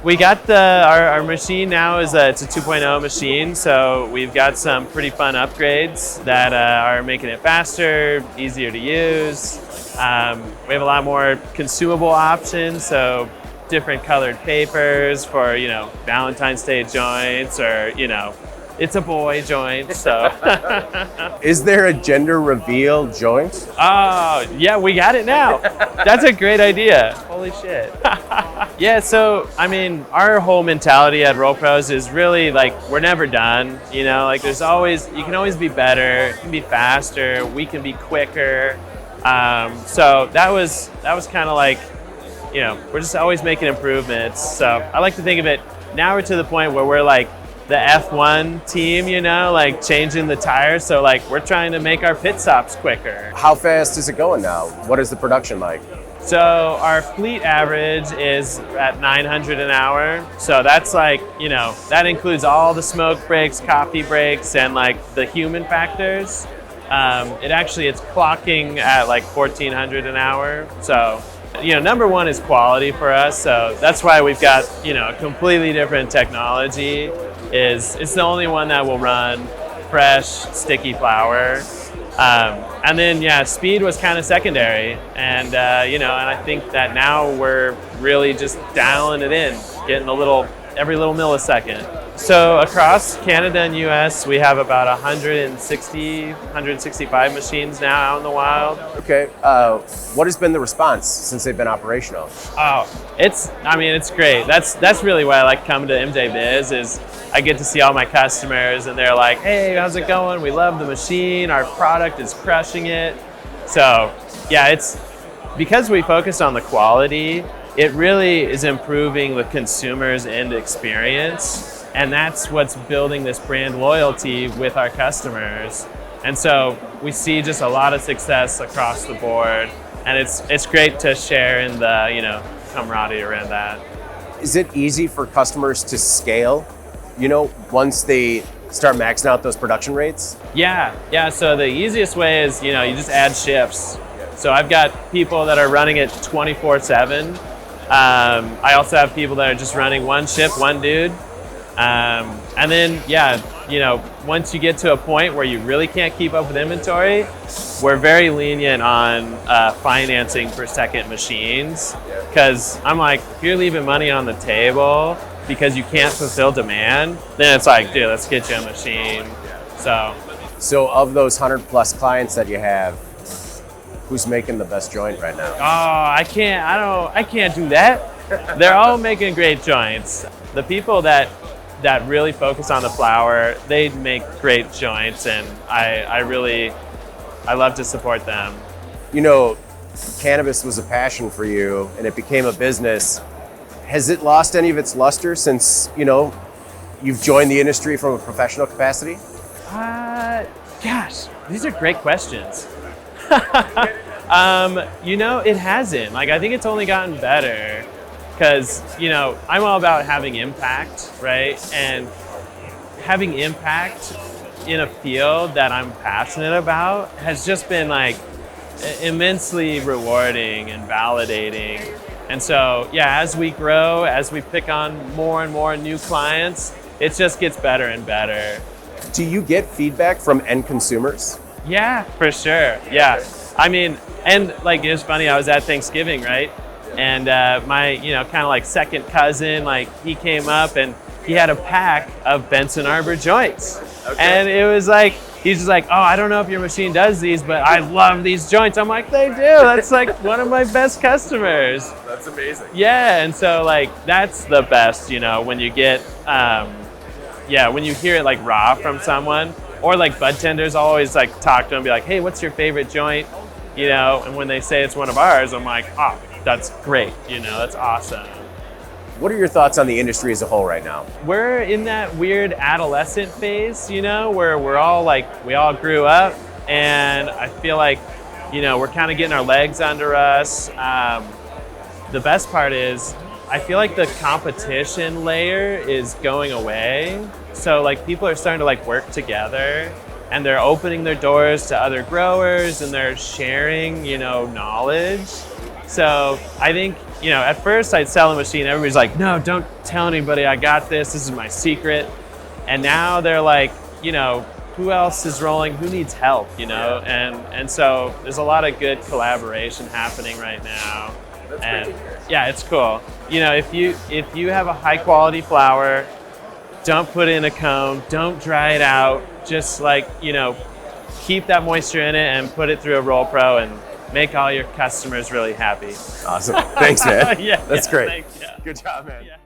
We got our machine now it's a 2.0 machine, so we've got some pretty fun upgrades that are making it faster, easier to use. We have a lot more consumable options, so different colored papers for, Valentine's Day joints or, it's a boy joint, so. Is there a gender reveal joint? Oh, yeah, we got it now. That's a great idea. Holy shit. Yeah, so, our whole mentality at RollPros is really we're never done, you can always be better, it can be faster, we can be quicker. So that was kind of we're just always making improvements. So I like to think of it, now we're to the point where we're the F1 team, changing the tires. So we're trying to make our pit stops quicker. How fast is it going now? What is the production like? So our fleet average is at 900 an hour. So that's that includes all the smoke breaks, coffee breaks, and the human factors. It's clocking at 1400 an hour. So, number one is quality for us. So that's why we've got, a completely different technology. It's the only one that will run fresh, sticky flower. And then, speed was kind of secondary. And, and I think that now we're really just dialing it in, getting every little millisecond. So across Canada and US, we have about 165 machines now out in the wild. Okay, what has been the response since they've been operational? Oh, it's great. That's really why I like coming to MJBiz is I get to see all my customers and they're like, hey, how's it going? We love the machine. Our product is crushing it. So yeah, it's because we focus on the quality, it really is improving the consumer's end experience. And that's what's building this brand loyalty with our customers. And so we see just a lot of success across the board. And it's great to share in the, camaraderie around that. Is it easy for customers to scale, once they start maxing out those production rates? Yeah. So the easiest way is, you just add shifts. So I've got people that are running it 24/7. I also have people that are just running one shift, one dude. And then, once you get to a point where you really can't keep up with inventory, we're very lenient on financing per second machines. Because I'm if you're leaving money on the table because you can't fulfill demand, then it's dude, let's get you a machine. So of those 100+ clients that you have, who's making the best joint right now? Oh, I can't do that. They're all making great joints. The people that really focus on the flower, they make great joints, and I love to support them. Cannabis was a passion for you and it became a business. Has it lost any of its luster since, you've joined the industry from a professional capacity? Gosh, these are great questions. It hasn't. I think it's only gotten better. Because, I'm all about having impact, right? And having impact in a field that I'm passionate about has just been immensely rewarding and validating. And so, as we grow, as we pick on more and more new clients, it just gets better and better. Do you get feedback from end consumers? Yeah, for sure. Yeah. And it was funny, I was at Thanksgiving, right? And my, kind of second cousin, he came up and he had a pack of Benson Arbor joints. Okay. And it was he's just oh, I don't know if your machine does these, but I love these joints. I'm they do. That's one of my best customers. That's amazing. Yeah, and so that's the best, when you get, when you hear it raw from someone, or bud tenders, I'll always talk to them and be hey, what's your favorite joint? And when they say it's one of ours, I'm oh, that's great, that's awesome. What are your thoughts on the industry as a whole right now? We're in that weird adolescent phase, where we're all we all grew up, and I feel we're kind of getting our legs under us. The best part is, I feel the competition layer is going away. So people are starting to work together, and they're opening their doors to other growers, and they're sharing, knowledge. So I think you know, at first I'd sell a machine, everybody's like, no, don't tell anybody I got this. This is my secret. And now they're like, you know, who else is rolling? Who needs help? You know, and so there's a lot of good collaboration happening right now. That's and great to hear. yeah, it's cool. You know, if you have a high quality flower, don't put it in a cone, don't dry it out. Just like, you know, keep that moisture in it and put it through a RollPro and make all your customers really happy. Awesome. Thanks, man. Yeah, That's great. Thanks, yeah. Good job, man. Yeah.